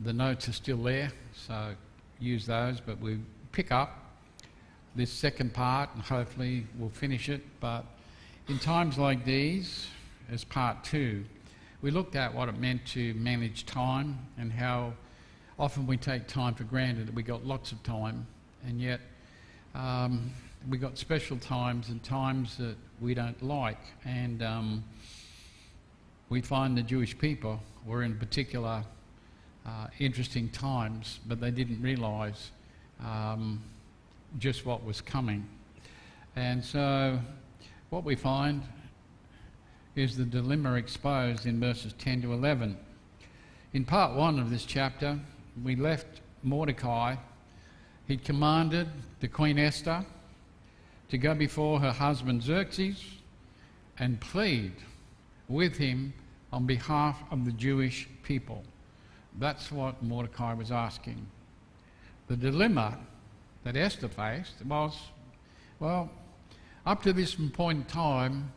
The notes are still there, so use those, but we pick up this second part and hopefully we'll finish it. But in times like these, as part 2, we looked at what it meant to manage time and how often we take time for granted, that we got lots of time, and yet we got special times and times that we don't like. And we find the Jewish people were in particular interesting times, but they didn't realise just what was coming. And so what we find is the dilemma exposed in verses 10 to 11. In part 1 of this chapter, we left Mordecai. He'd commanded the Queen Esther to go before her husband Xerxes and plead with him on behalf of the Jewish people. That's what Mordecai was asking. The dilemma that Esther faced was, well, up to this point in time,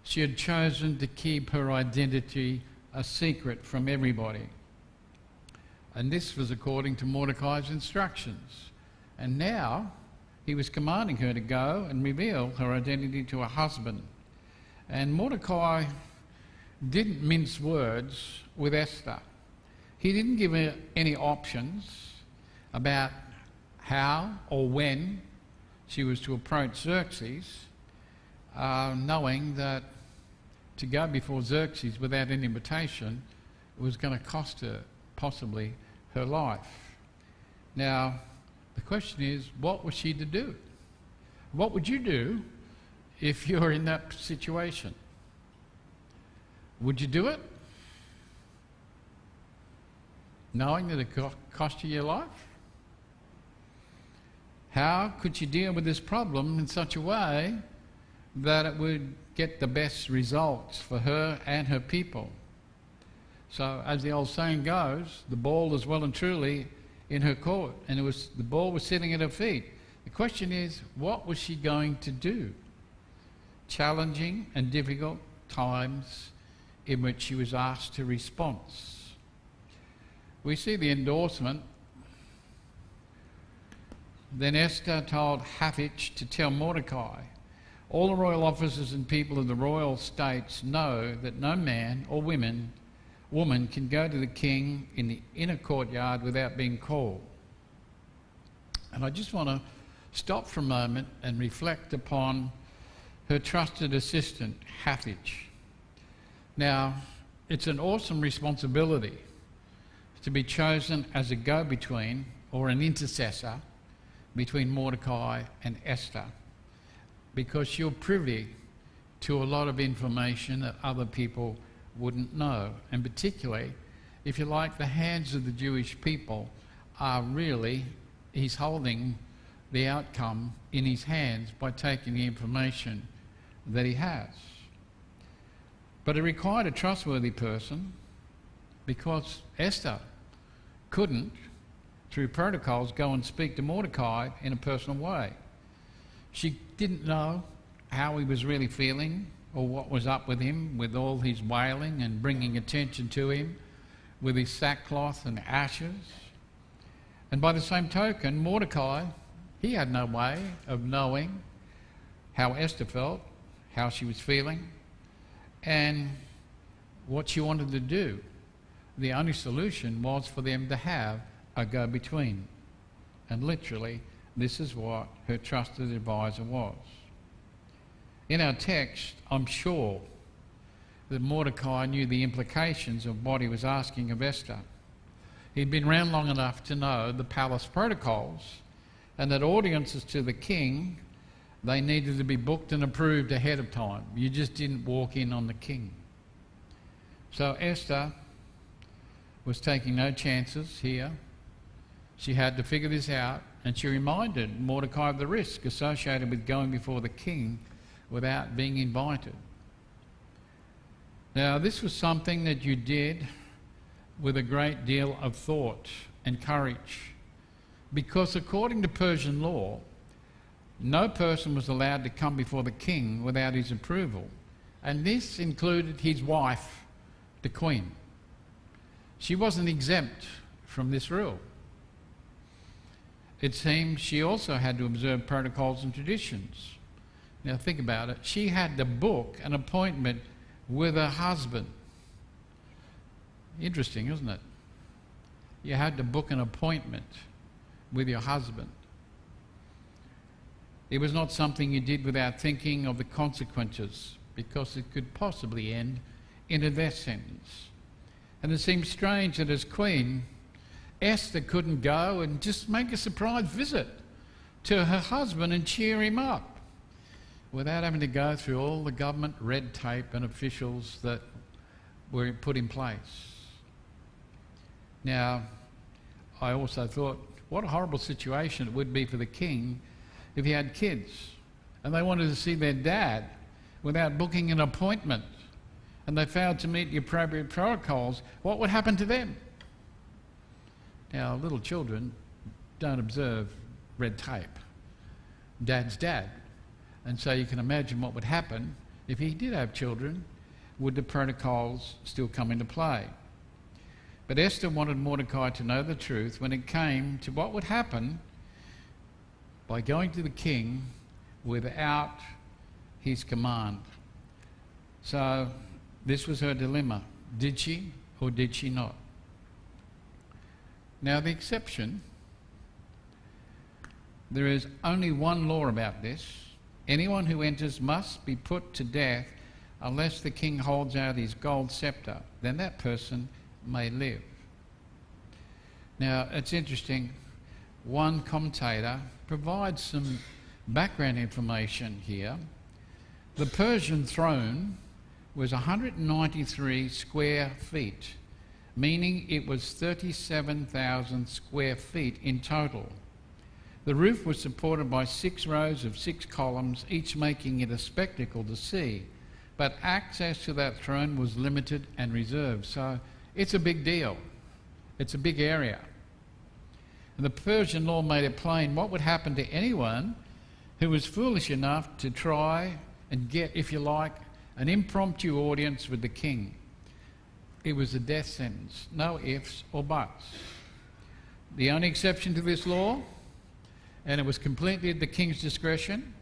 she had chosen to keep her identity a secret from everybody. And this was according to Mordecai's instructions. And now he was commanding her to go and reveal her identity to her husband. And Mordecai didn't mince words with Esther. He didn't give her any options about how or when she was to approach Xerxes, knowing that to go before Xerxes without an invitation was going to cost her possibly her life. Now, the question is, what was she to do? What would you do if you're in that situation? Would you do it, knowing that it cost you your life? How could she deal with this problem in such a way that it would get the best results for her and her people? So, as the old saying goes, the ball is well and truly in her court, and the ball was sitting at her feet. The question is, what was she going to do? Challenging and difficult times in which she was asked to respond. We see the endorsement. Then Esther told Hathach to tell Mordecai, all the royal officers and people of the royal states know that no man or woman can go to the king in the inner courtyard without being called. And I just want to stop for a moment and reflect upon her trusted assistant, Hathach. Now, it's an awesome responsibility to be chosen as a go-between or an intercessor between Mordecai and Esther, because you're privy to a lot of information that other people wouldn't know. And particularly, if you like, the hands of the Jewish people are really, he's holding the outcome in his hands by taking the information that he has. But it required a trustworthy person, because Esther couldn't, through protocols, go and speak to Mordecai in a personal way. She didn't know how he was really feeling or what was up with him, with all his wailing and bringing attention to him, with his sackcloth and ashes. And by the same token, Mordecai, he had no way of knowing how Esther felt, how she was feeling, and what she wanted to do. The only solution was for them to have a go-between. And literally, this is what her trusted advisor was. In our text, I'm sure that Mordecai knew the implications of what he was asking of Esther. He'd been around long enough to know the palace protocols, and that audiences to the king, they needed to be booked and approved ahead of time. You just didn't walk in on the king. So Esther was taking no chances here. She had to figure this out, and she reminded Mordecai of the risk associated with going before the king without being invited. Now, this was something that you did with a great deal of thought and courage, because according to Persian law, no person was allowed to come before the king without his approval, and this included his wife, the queen. She wasn't exempt from this rule. It seems she also had to observe protocols and traditions. Now think about it. She had to book an appointment with her husband. Interesting, isn't it? You had to book an appointment with your husband. It was not something you did without thinking of the consequences, because it could possibly end in a death sentence. And it seems strange that as queen, Esther couldn't go and just make a surprise visit to her husband and cheer him up without having to go through all the government red tape and officials that were put in place. Now, I also thought, what a horrible situation it would be for the king if he had kids and they wanted to see their dad without booking an appointment and they failed to meet the appropriate protocols. What would happen to them? Now, little children don't observe red tape. Dad's dad. And so you can imagine what would happen if he did have children. Would the protocols still come into play? But Esther wanted Mordecai to know the truth when it came to what would happen by going to the king without his command. So this was her dilemma. Did she or did she not? Now the exception, there is only one law about this. Anyone who enters must be put to death unless the king holds out his gold scepter. Then that person may live. Now it's interesting, one commentator provides some background information here. The Persian throne was 193 square feet, meaning it was 37,000 square feet in total. The roof was supported by 6 rows of 6 columns, each making it a spectacle to see. But access to that throne was limited and reserved. So it's a big deal. It's a big area. And the Persian law made it plain what would happen to anyone who was foolish enough to try and get, if you like, an impromptu audience with the king. It was a death sentence, no ifs or buts. The only exception to this law, and it was completely at the king's discretion,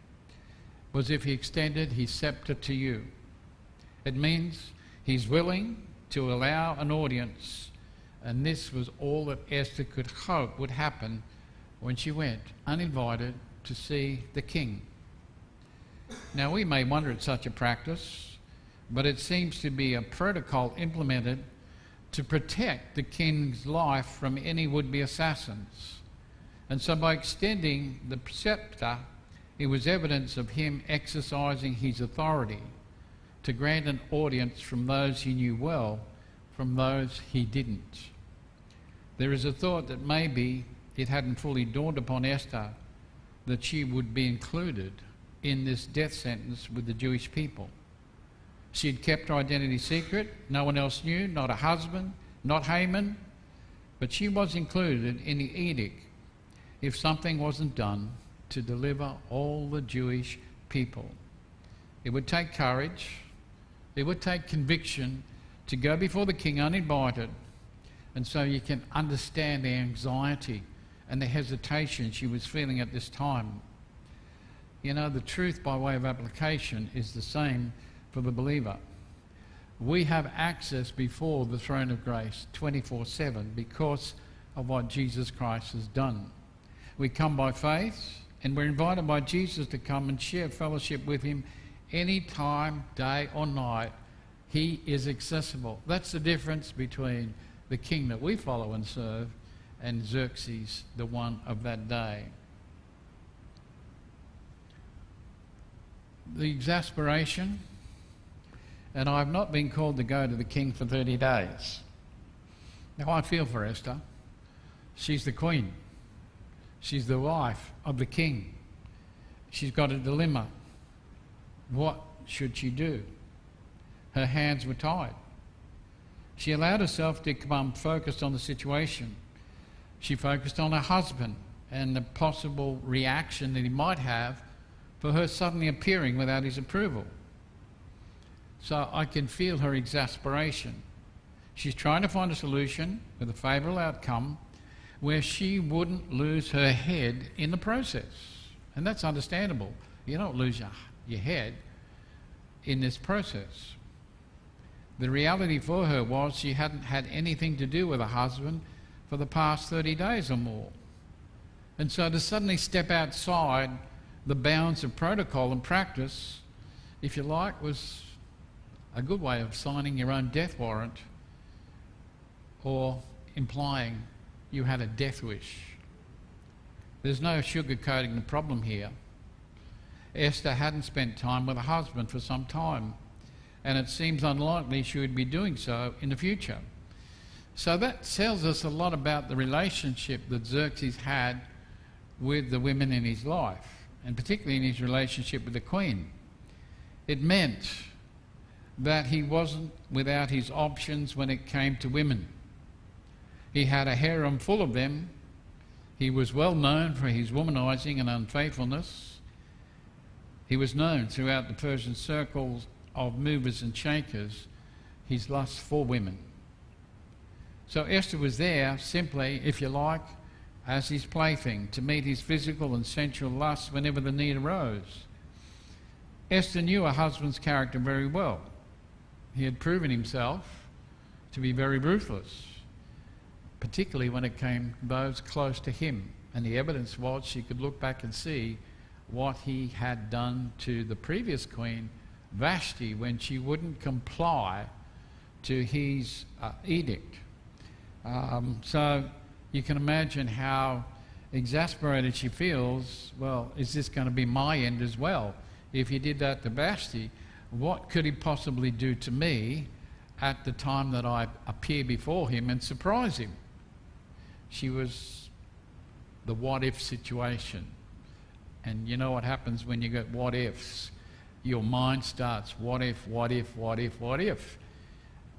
was if he extended his scepter to you. It means he's willing to allow an audience, and this was all that Esther could hope would happen when she went uninvited to see the king. Now we may wonder at such a practice, but it seems to be a protocol implemented to protect the king's life from any would-be assassins. And so by extending the scepter, it was evidence of him exercising his authority to grant an audience from those he knew well, from those he didn't. There is a thought that maybe it hadn't fully dawned upon Esther that she would be included in this death sentence with the Jewish people. She'd kept her identity secret. No one else knew, not her husband, not Haman, but she was included in the edict if something wasn't done to deliver all the Jewish people. It would take courage, it would take conviction to go before the king uninvited, and so you can understand the anxiety and the hesitation she was feeling at this time. You know, the truth by way of application is the same for the believer. We have access before the throne of grace 24/7 because of what Jesus Christ has done. We come by faith, and we're invited by Jesus to come and share fellowship with him any time, day or night. He is accessible. That's the difference between the king that we follow and serve and Xerxes, the one of that day. The exasperation, and I've not been called to go to the king for 30 days. Now I feel for Esther. She's the queen. She's the wife of the king. She's got a dilemma. What should she do? Her hands were tied. She allowed herself to become focused on the situation. She focused on her husband and the possible reaction that he might have for her suddenly appearing without his approval. So I can feel her exasperation. She's trying to find a solution with a favourable outcome, where she wouldn't lose her head in the process. And that's understandable. You don't lose your head in this process. The reality for her was she hadn't had anything to do with her husband for the past 30 days or more. And so to suddenly step outside the bounds of protocol and practice, if you like, was a good way of signing your own death warrant or implying you had a death wish. There's no sugarcoating the problem here. Esther hadn't spent time with her husband for some time, and it seems unlikely she would be doing so in the future. So that tells us a lot about the relationship that Xerxes had with the women in his life, and particularly in his relationship with the queen. It meant that he wasn't without his options when it came to women. He had a harem full of them. He was well known for his womanizing and unfaithfulness. He was known throughout the Persian circles of movers and shakers, his lust for women. So Esther was there simply, if you like, as his plaything, to meet his physical and sensual lusts whenever the need arose. Esther knew her husband's character very well. He had proven himself to be very ruthless, particularly when it came to those close to him. And the evidence was she could look back and see what he had done to the previous queen, Vashti, when she wouldn't comply to his edict. So you can imagine how exasperated she feels. Well, is this going to be my end as well? If he did that to Vashti, what could he possibly do to me at the time that I appear before him and surprise him? She was the what-if situation. And you know what happens when you get what-ifs? Your mind starts what if, what if, what if, what if.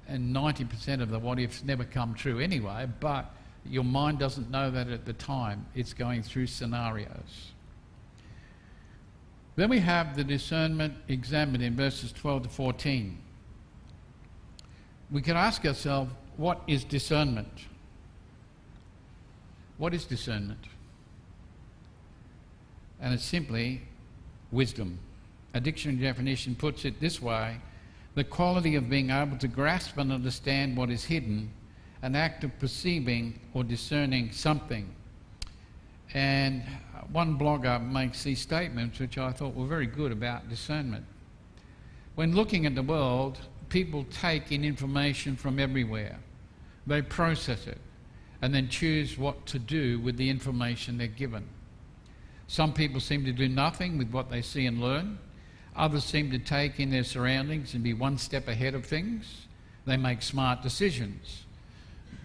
And 90% of the what-ifs never come true anyway, but your mind doesn't know that at the time. It's going through scenarios. Then we have the discernment examined in verses 12 to 14. We can ask ourselves, what is discernment? What is discernment? And it's simply wisdom. A dictionary definition puts it this way: the quality of being able to grasp and understand what is hidden, an act of perceiving or discerning something. And one blogger makes these statements which I thought were very good about discernment. When looking at the world, people take in information from everywhere. They process it and then choose what to do with the information they're given. Some people seem to do nothing with what they see and learn. Others seem to take in their surroundings and be one step ahead of things. They make smart decisions.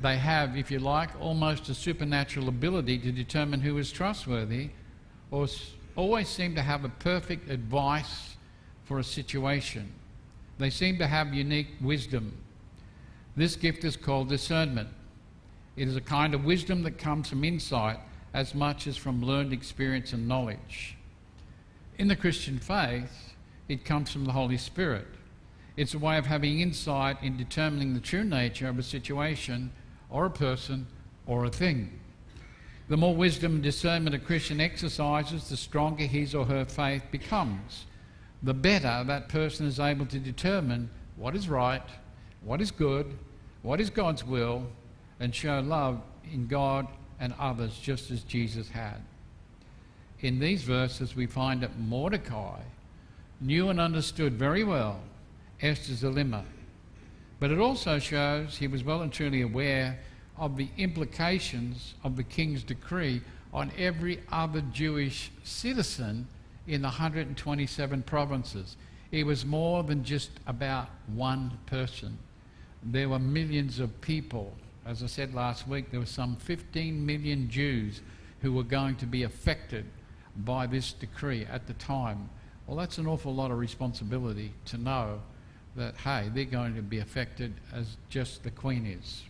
They have, if you like, almost a supernatural ability to determine who is trustworthy, or always seem to have a perfect advice for a situation. They seem to have unique wisdom. This gift is called discernment. It is a kind of wisdom that comes from insight as much as from learned experience and knowledge. In the Christian faith, it comes from the Holy Spirit. It's a way of having insight in determining the true nature of a situation or a person or a thing. The more wisdom and discernment a Christian exercises, the stronger his or her faith becomes. The better that person is able to determine what is right, what is good, what is God's will, and show love in God and others just as Jesus had. In these verses we find that Mordecai knew and understood very well Esther's dilemma, but it also shows he was well and truly aware of the implications of the king's decree on every other Jewish citizen in the 127 provinces. It was more than just about one person. There were millions of people. As I said last week, there were some 15 million Jews who were going to be affected by this decree at the time. Well, that's an awful lot of responsibility to know that, hey, they're going to be affected as just the queen is.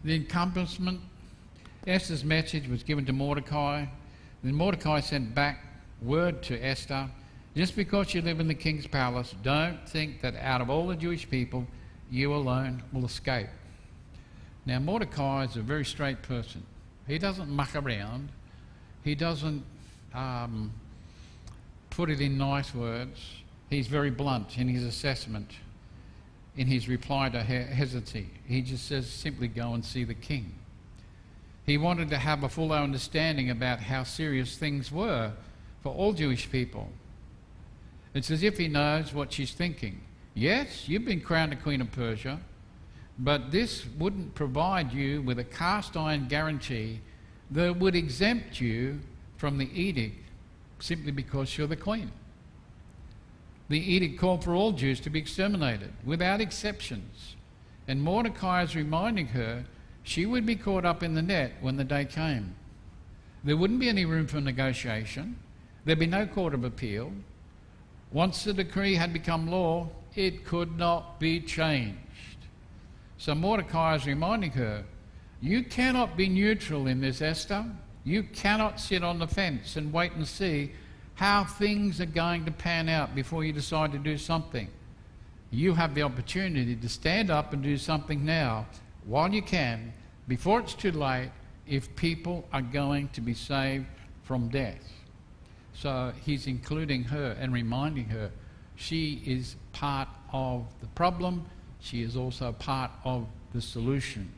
The encompassment, Esther's message was given to Mordecai. Then Mordecai sent back word to Esther, just because you live in the king's palace, don't think that out of all the Jewish people, you alone will escape. Now, Mordecai is a very straight person. He doesn't muck around. He doesn't put it in nice words. He's very blunt in his assessment, in his reply to Ezzy. He just says, simply go and see the king. He wanted to have a full understanding about how serious things were for all Jewish people. It's as if he knows what she's thinking. Yes, you've been crowned a queen of Persia, but this wouldn't provide you with a cast iron guarantee that would exempt you from the edict simply because you're the queen. The edict called for all Jews to be exterminated, without exceptions. And Mordecai is reminding her she would be caught up in the net when the day came. There wouldn't be any room for negotiation. There'd be no court of appeal. Once the decree had become law, it could not be changed. So Mordecai is reminding her, you cannot be neutral in this, Esther. You cannot sit on the fence and wait and see how things are going to pan out before you decide to do something. You have the opportunity to stand up and do something now while you can, before it's too late, if people are going to be saved from death. So he's including her and reminding her she is part of the problem. She is also part of the solution.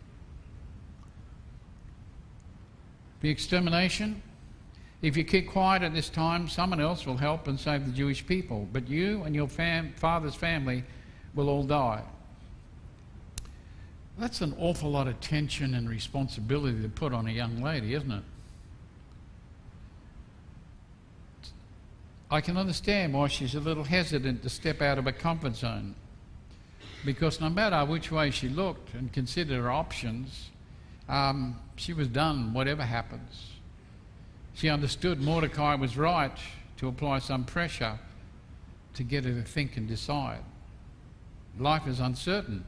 The extermination. If you keep quiet at this time, someone else will help and save the Jewish people, but you and your father's family will all die. That's an awful lot of tension and responsibility to put on a young lady, isn't it? I can understand why she's a little hesitant to step out of her comfort zone, because no matter which way she looked and considered her options, she was done whatever happens. She understood Mordecai was right to apply some pressure to get her to think and decide. Life is uncertain.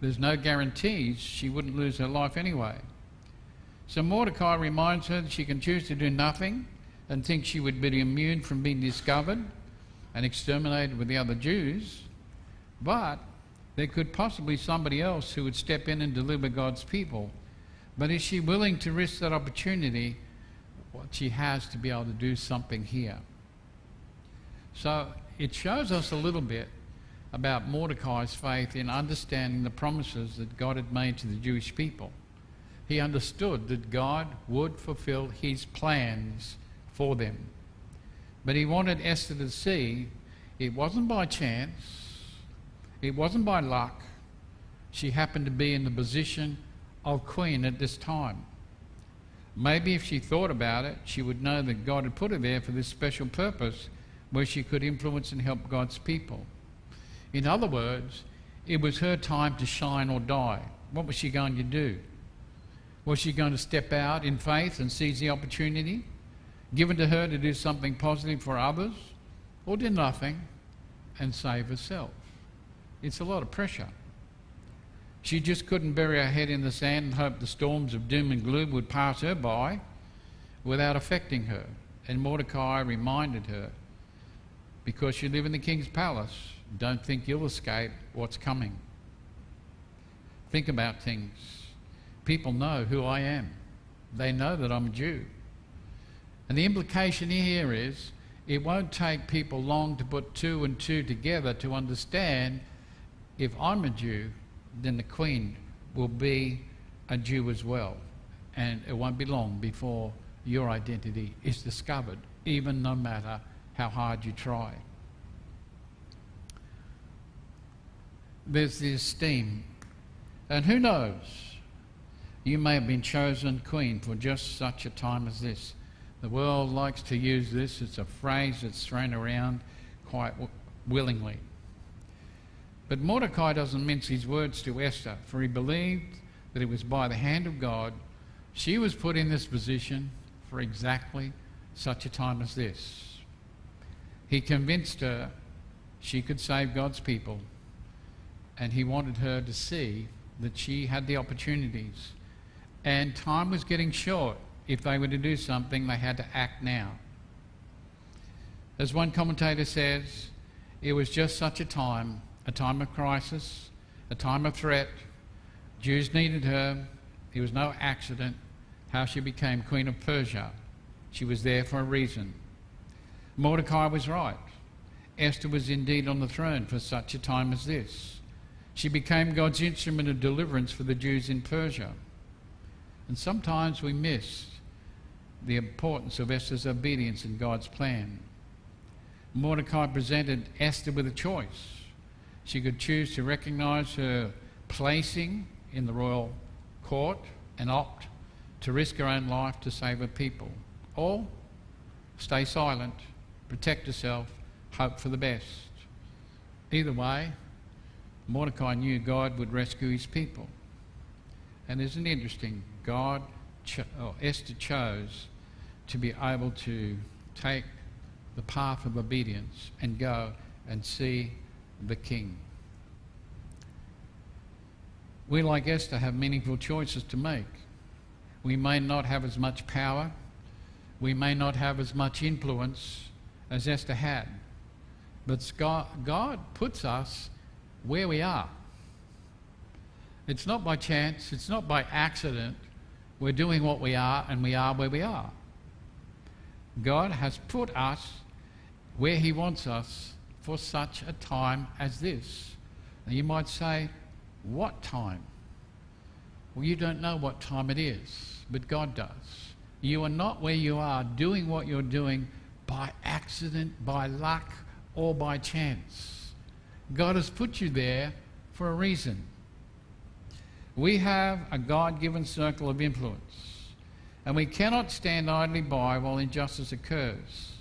There's no guarantees she wouldn't lose her life anyway. So Mordecai reminds her that she can choose to do nothing and think she would be immune from being discovered and exterminated with the other Jews, but there could possibly be somebody else who would step in and deliver God's people. But is she willing to risk that opportunity, what she has to be able to do something here? So it shows us a little bit about Mordecai's faith in understanding the promises that God had made to the Jewish people. He understood that God would fulfill his plans for them. But he wanted Esther to see it wasn't by chance, it wasn't by luck. She happened to be in the position of queen at this time. Maybe if she thought about it, she would know that God had put her there for this special purpose where she could influence and help God's people. In other words, it was her time to shine or die. What was she going to do? Was she going to step out in faith and seize the opportunity given to her to do something positive for others, or do nothing and save herself? It's a lot of pressure. She just couldn't bury her head in the sand and hope the storms of doom and gloom would pass her by without affecting her. And Mordecai reminded her, because you live in the king's palace, don't think you'll escape what's coming. Think about things. People know who I am. They know that I'm a Jew. And the implication here is it won't take people long to put two and two together to understand if I'm a Jew, then the queen will be a Jew as well. And it won't be long before your identity is discovered, even no matter how hard you try. There's the esteem. And who knows, you may have been chosen queen for just such a time as this. The world likes to use this. It's a phrase that's thrown around quite willingly. But Mordecai doesn't mince his words to Esther, for he believed that it was by the hand of God she was put in this position for exactly such a time as this. He convinced her she could save God's people, and he wanted her to see that she had the opportunities. And time was getting short. If they were to do something, they had to act now. As one commentator says, it was just such a time of crisis, a time of threat, Jews needed her. It was no accident how she became Queen of Persia. She was there for a reason. Mordecai was right. Esther was indeed on the throne for such a time as this. She became God's instrument of deliverance for the Jews in Persia. And sometimes we miss the importance of Esther's obedience in God's plan. Mordecai presented Esther with a choice. She could choose to recognize her placing in the royal court and opt to risk her own life to save her people, or stay silent, protect herself, hope for the best. Either way, Mordecai knew God would rescue his people. And isn't it interesting? Esther chose to be able to take the path of obedience and go and see the king. We, like Esther, have meaningful choices to make. We may not have as much power. We may not have as much influence as Esther had. But God puts us where we are. It's not by chance. It's not by accident. We're doing what we are, and we are where we are. God has put us where he wants us for such a time as this. And you might say, what time? Well, you don't know what time it is, but God does. You are not where you are doing what you're doing by accident, by luck, or by chance. God has put you there for a reason. We have a God-given circle of influence, and we cannot stand idly by while injustice occurs.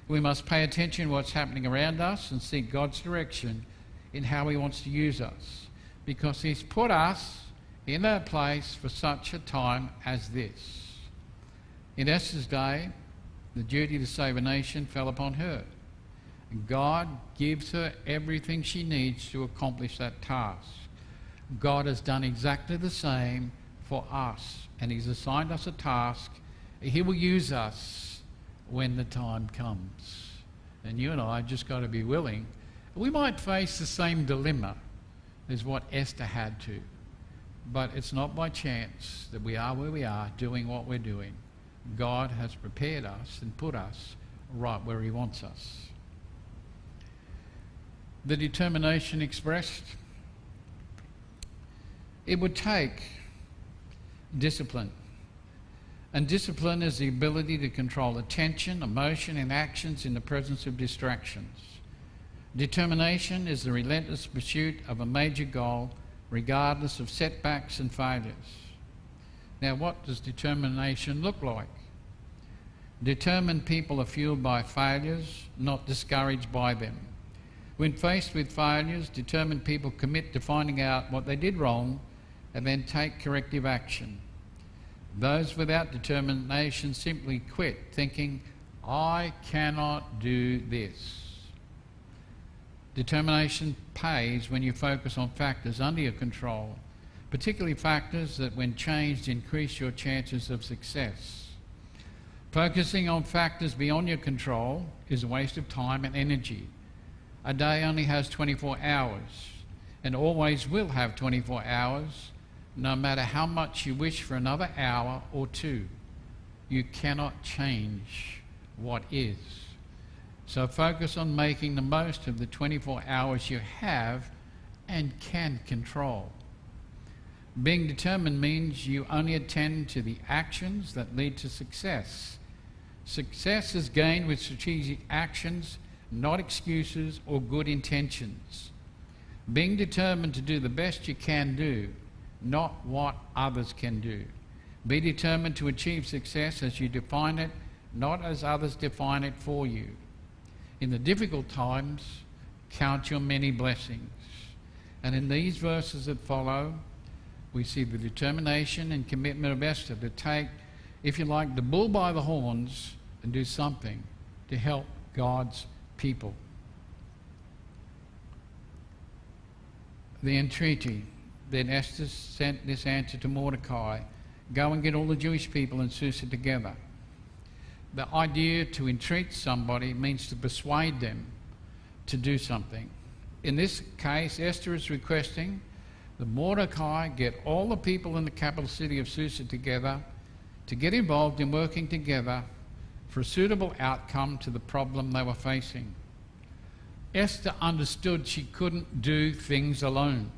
We must pay attention to what's happening around us and seek God's direction in how he wants to use us, because he's put us in that place for such a time as this. In Esther's day, the duty to save a nation fell upon her. God gives her everything she needs to accomplish that task. God has done exactly the same for us, and he's assigned us a task. He will use us when the time comes. And you and I just got to be willing. We might face the same dilemma as what Esther had to, but it's not by chance that we are where we are doing what we're doing. God has prepared us and put us right where he wants us. The determination expressed, it would take discipline. And discipline is the ability to control attention, emotion, and actions in the presence of distractions. Determination is the relentless pursuit of a major goal, regardless of setbacks and failures. Now, what does determination look like? Determined people are fueled by failures, not discouraged by them. When faced with failures, determined people commit to finding out what they did wrong and then take corrective action. Those without determination simply quit, thinking, I cannot do this. Determination pays when you focus on factors under your control, particularly factors that, when changed, increase your chances of success. Focusing on factors beyond your control is a waste of time and energy. A day only has 24 hours, and always will have 24 hours, no matter how much you wish for another hour or two. You cannot change what is. So focus on making the most of the 24 hours you have and can control. Being determined means you only attend to the actions that lead to success. Success is gained with strategic actions, not excuses or good intentions. Being determined to do the best you can do, not what others can do. Be determined to achieve success as you define it, not as others define it for you. In the difficult times, count your many blessings. And in these verses that follow, we see the determination and commitment of Esther to take, if you like, the bull by the horns and do something to help God's people. The entreaty. Then Esther sent this answer to Mordecai, go and get all the Jewish people in Susa together. The idea to entreat somebody means to persuade them to do something. In this case, Esther is requesting that Mordecai get all the people in the capital city of Susa together to get involved in working together for a suitable outcome to the problem they were facing. Esther understood she couldn't do things alone.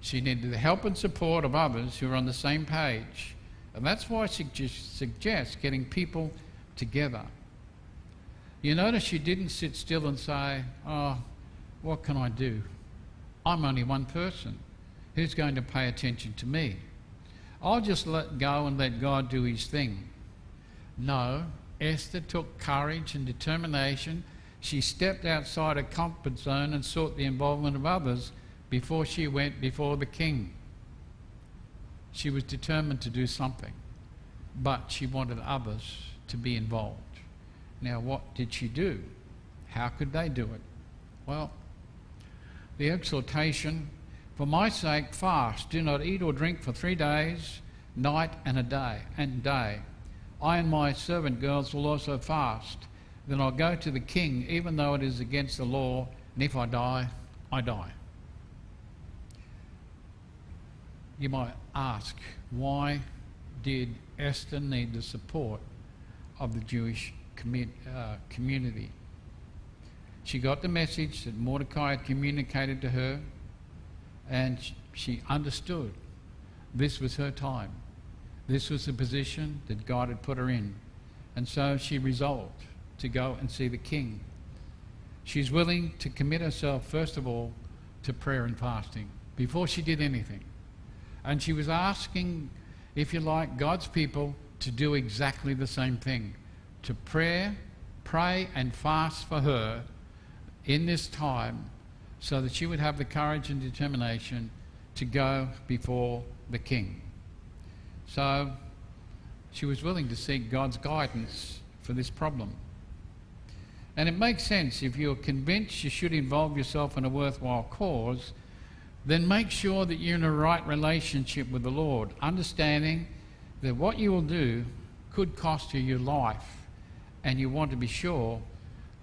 She needed the help and support of others who were on the same page. And that's why I suggest getting people together. You notice she didn't sit still and say, "Oh, what can I do? I'm only one person. Who's going to pay attention to me? I'll just let go and let God do his thing." No, Esther took courage and determination. She stepped outside her comfort zone and sought the involvement of others before she went before the king. She was determined to do something, but she wanted others to be involved. Now, what did she do? How could they do it? Well, the exhortation, "For my sake fast, do not eat or drink for 3 days, night and day. I and my servant girls will also fast. Then I'll go to the king, even though it is against the law, and if I die, I die." You might ask, why did Esther need the support of the Jewish community? She got the message that Mordecai had communicated to her, and she understood this was her time. This was the position that God had put her in. And so she resolved to go and see the king. She's willing to commit herself, first of all, to prayer and fasting before she did anything. And she was asking, if you like, God's people to do exactly the same thing, to pray and fast for her in this time, so that she would have the courage and determination to go before the king. So she was willing to seek God's guidance for this problem. And it makes sense. If you're convinced you should involve yourself in a worthwhile cause, then make sure that you're in a right relationship with the Lord, understanding that what you will do could cost you your life, and you want to be sure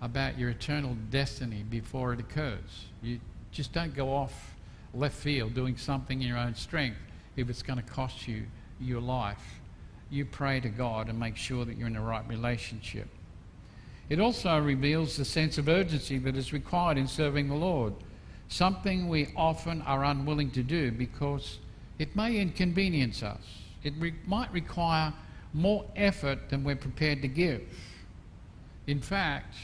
about your eternal destiny before it occurs. You just don't go off left field doing something in your own strength if it's going to cost you your life. You pray to God and make sure that you're in the right relationship. It also reveals the sense of urgency that is required in serving the Lord, something we often are unwilling to do because it may inconvenience us. It might require more effort than we're prepared to give. In fact,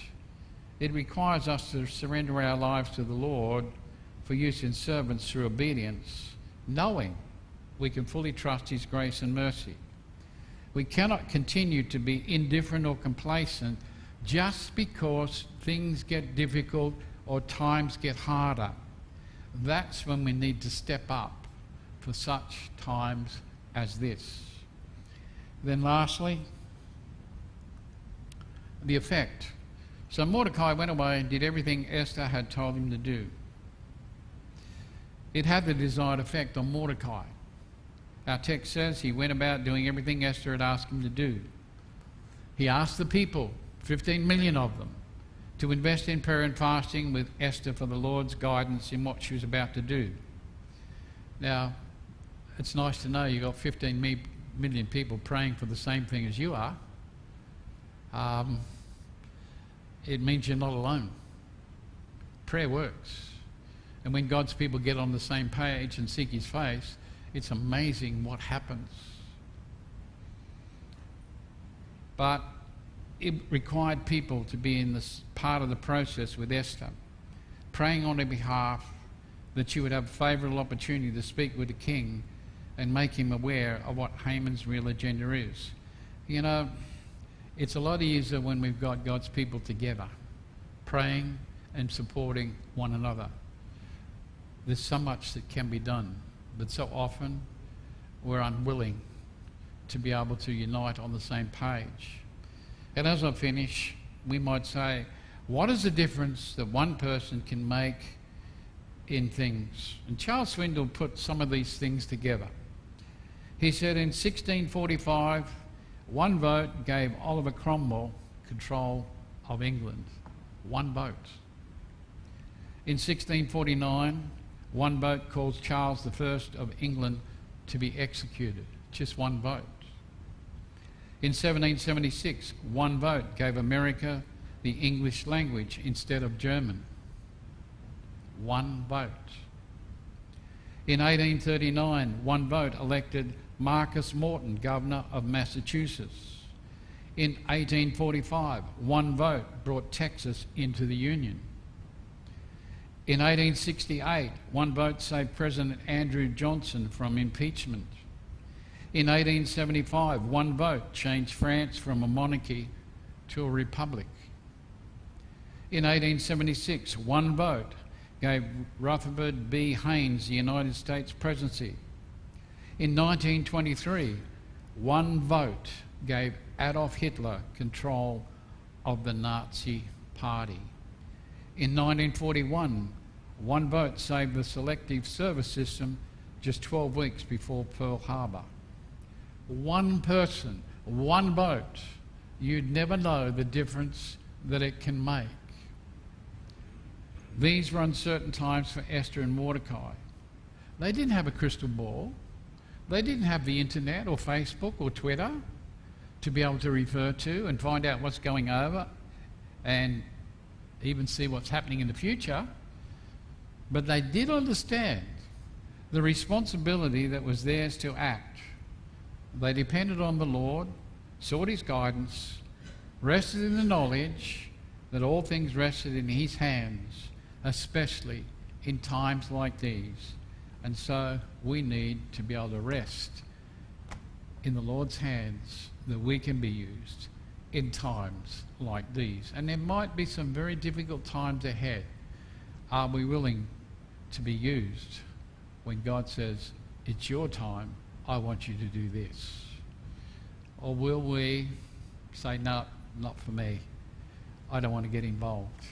it requires us to surrender our lives to the Lord for use in servants through obedience, knowing we can fully trust his grace and mercy. We cannot continue to be indifferent or complacent just because things get difficult or times get harder. That's when we need to step up for such times as this. Then lastly, the effect. So Mordecai went away and did everything Esther had told him to do. It had the desired effect on Mordecai. Our text says he went about doing everything Esther had asked him to do. He asked the people, 15 million of them, to invest in prayer and fasting with Esther for the Lord's guidance in what she was about to do. Now, it's nice to know you've got 15 million people praying for the same thing as you are. It means you're not alone. Prayer works. And when God's people get on the same page and seek his face, it's amazing what happens. But it required people to be in this part of the process with Esther, praying on her behalf that she would have a favourable opportunity to speak with the king and make him aware of what Haman's real agenda is. You know, it's a lot easier when we've got God's people together, praying and supporting one another. There's so much that can be done, but so often we're unwilling to be able to unite on the same page. And as I finish, we might say, what is the difference that one person can make in things? And Charles Swindoll put some of these things together. He said in 1645, one vote gave Oliver Cromwell control of England. One vote. In 1649, One vote caused Charles I of England to be executed. Just one vote. In 1776, one vote gave America the English language instead of German. One vote. In 1839, one vote elected Marcus Morton governor of Massachusetts. In 1845, one vote brought Texas into the Union. In 1868, one vote saved President Andrew Johnson from impeachment. In 1875, one vote changed France from a monarchy to a republic. In 1876, one vote gave Rutherford B. Haynes the United States presidency. In 1923, one vote gave Adolf Hitler control of the Nazi Party. In 1941, one vote saved the selective service system just 12 weeks before Pearl Harbor. One person, one vote, you'd never know the difference that it can make. These were uncertain times for Esther and Mordecai. They didn't have a crystal ball. They didn't have the internet or Facebook or Twitter to be able to refer to and find out what's going over and even see what's happening in the future. But they did understand the responsibility that was theirs to act. They depended on the Lord, sought his guidance, rested in the knowledge that all things rested in his hands, especially in times like these. And so we need to be able to rest in the Lord's hands that we can be used in times like these. And there might be some very difficult times ahead. Are we willing to be used when God says, it's your time, I want you to do this? Or will we say, no, not for me, I don't want to get involved?